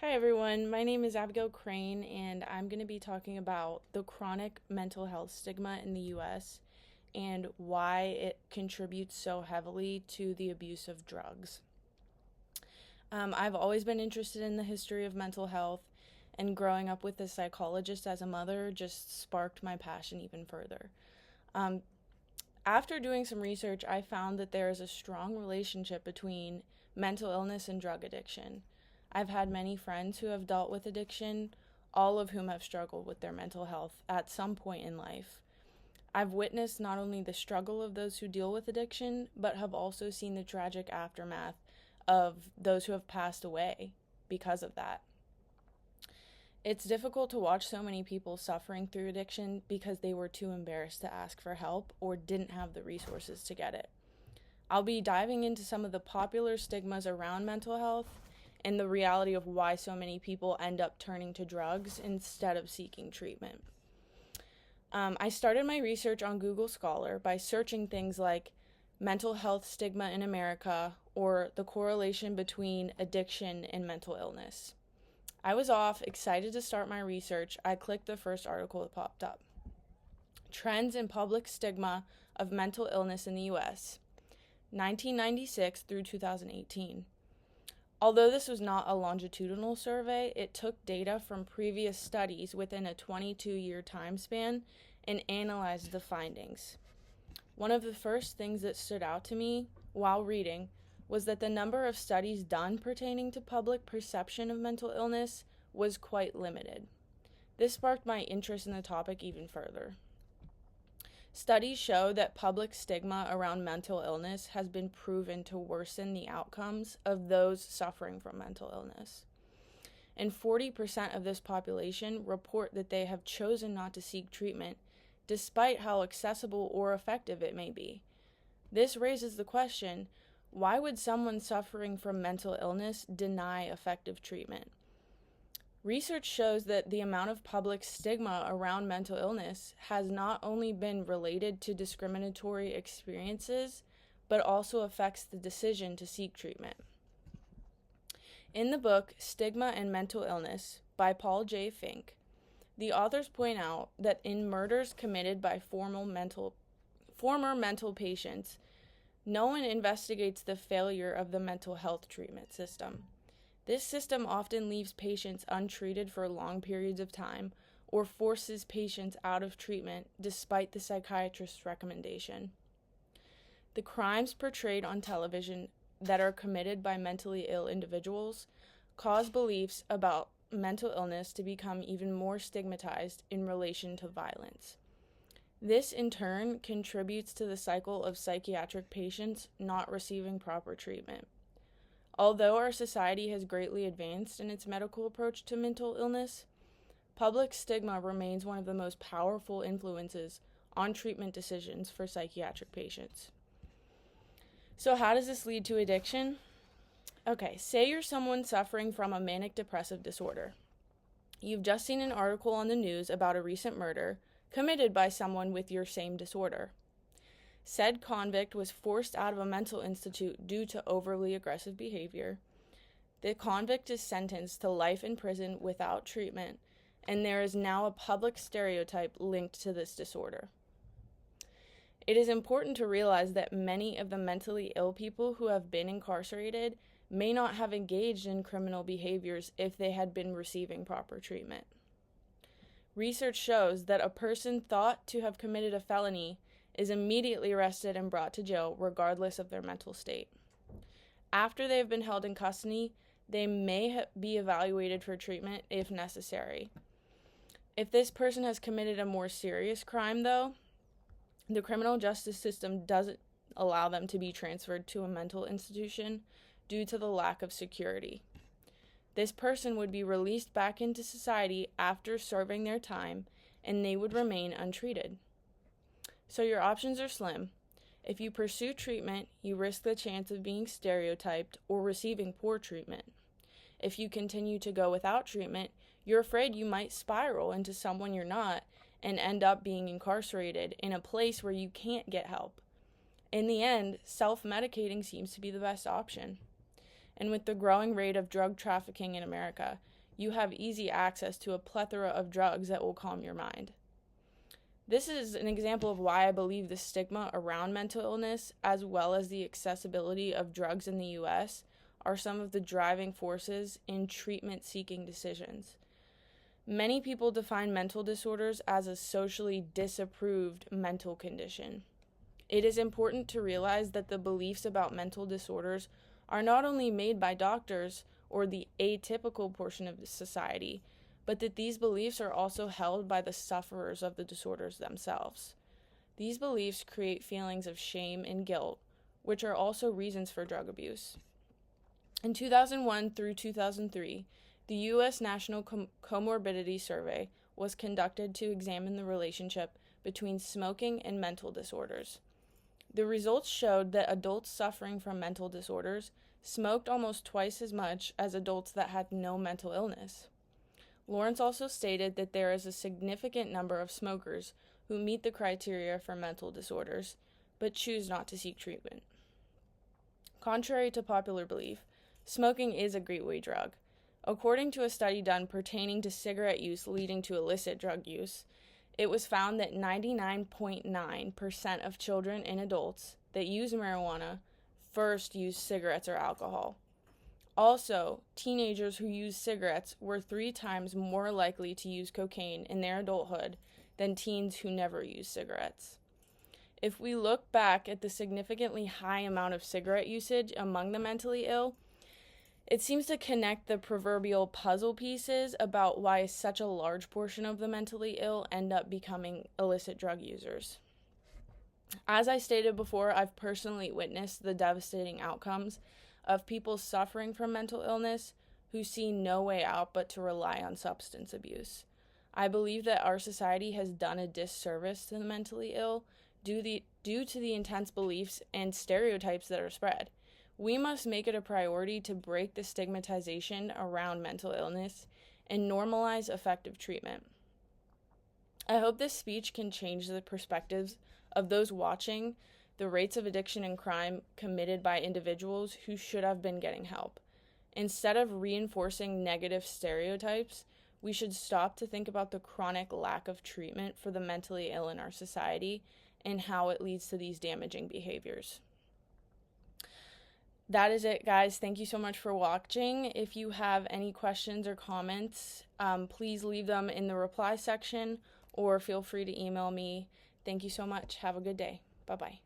Hi everyone, my name is Abigail Crane and I'm going to be talking about the chronic mental health stigma in the US and why it contributes so heavily to the abuse of drugs. I've always been interested in the history of mental health, and growing up with a psychologist as a mother just sparked my passion even further. Um, After doing some research, I found that there is a strong relationship between mental illness and drug addiction. I've had many friends who have dealt with addiction, all of whom have struggled with their mental health at some point in life. I've witnessed not only the struggle of those who deal with addiction, but have also seen the tragic aftermath of those who have passed away because of that. It's difficult to watch so many people suffering through addiction because they were too embarrassed to ask for help or didn't have the resources to get it. I'll be diving into some of the popular stigmas around mental health and the reality of why so many people end up turning to drugs instead of seeking treatment. I started my research on Google Scholar by searching things like mental health stigma in America or the correlation between addiction and mental illness. I was off, excited to start my research. I clicked the first article that popped up. Trends in public stigma of mental illness in the US, 1996 through 2018. Although this was not a longitudinal survey, it took data from previous studies within a 22-year time span and analyzed the findings. One of the first things that stood out to me while reading was that the number of studies done pertaining to public perception of mental illness was quite limited. This sparked my interest in the topic even further. Studies show that public stigma around mental illness has been proven to worsen the outcomes of those suffering from mental illness. And 40% of this population report that they have chosen not to seek treatment, despite how accessible or effective it may be. This raises the question, why would someone suffering from mental illness deny effective treatment? Research shows that the amount of public stigma around mental illness has not only been related to discriminatory experiences, but also affects the decision to seek treatment. In the book Stigma and Mental Illness by Paul J. Fink, the authors point out that in murders committed by former mental patients, no one investigates the failure of the mental health treatment system. This system often leaves patients untreated for long periods of time or forces patients out of treatment despite the psychiatrist's recommendation. The crimes portrayed on television that are committed by mentally ill individuals cause beliefs about mental illness to become even more stigmatized in relation to violence. This, in turn, contributes to the cycle of psychiatric patients not receiving proper treatment. Although our society has greatly advanced in its medical approach to mental illness, public stigma remains one of the most powerful influences on treatment decisions for psychiatric patients. So how does this lead to addiction? Okay, say you're someone suffering from a manic depressive disorder. You've just seen an article on the news about a recent murder committed by someone with your same disorder. Said convict was forced out of a mental institute due to overly aggressive behavior. The convict is sentenced to life in prison without treatment, and there is now a public stereotype linked to this disorder. It is important to realize that many of the mentally ill people who have been incarcerated may not have engaged in criminal behaviors if they had been receiving proper treatment. Research shows that a person thought to have committed a felony is immediately arrested and brought to jail regardless of their mental state. After they have been held in custody, they may be evaluated for treatment if necessary. If this person has committed a more serious crime, though, the criminal justice system doesn't allow them to be transferred to a mental institution due to the lack of security. This person would be released back into society after serving their time, and they would remain untreated. So your options are slim. If you pursue treatment, you risk the chance of being stereotyped or receiving poor treatment. If you continue to go without treatment, you're afraid you might spiral into someone you're not and end up being incarcerated in a place where you can't get help. In the end, self-medicating seems to be the best option. And with the growing rate of drug trafficking in America, you have easy access to a plethora of drugs that will calm your mind. This is an example of why I believe the stigma around mental illness, as well as the accessibility of drugs in the US, are some of the driving forces in treatment-seeking decisions. Many people define mental disorders as a socially disapproved mental condition. It is important to realize that the beliefs about mental disorders are not only made by doctors or the atypical portion of society, but that these beliefs are also held by the sufferers of the disorders themselves. These beliefs create feelings of shame and guilt, which are also reasons for drug abuse. In 2001 through 2003, the U.S. National Comorbidity Survey was conducted to examine the relationship between smoking and mental disorders. The results showed that adults suffering from mental disorders smoked almost twice as much as adults that had no mental illness. Lawrence also stated that there is a significant number of smokers who meet the criteria for mental disorders, but choose not to seek treatment. Contrary to popular belief, smoking is a gateway drug. According to a study done pertaining to cigarette use leading to illicit drug use, it was found that 99.9% of children and adults that use marijuana first use cigarettes or alcohol. Also, teenagers who use cigarettes were 3 times more likely to use cocaine in their adulthood than teens who never use cigarettes. If we look back at the significantly high amount of cigarette usage among the mentally ill, it seems to connect the proverbial puzzle pieces about why such a large portion of the mentally ill end up becoming illicit drug users. As I stated before, I've personally witnessed the devastating outcomes of people suffering from mental illness who see no way out but to rely on substance abuse. I believe that our society has done a disservice to the mentally ill due to the intense beliefs and stereotypes that are spread. We must make it a priority to break the stigmatization around mental illness and normalize effective treatment. I hope this speech can change the perspectives of those watching the rates of addiction and crime committed by individuals who should have been getting help. Instead of reinforcing negative stereotypes, we should stop to think about the chronic lack of treatment for the mentally ill in our society and how it leads to these damaging behaviors. That is it, guys. Thank you so much for watching. If you have any questions or comments, please leave them in the reply section or feel free to email me. Thank you so much. Have a good day. Bye-bye.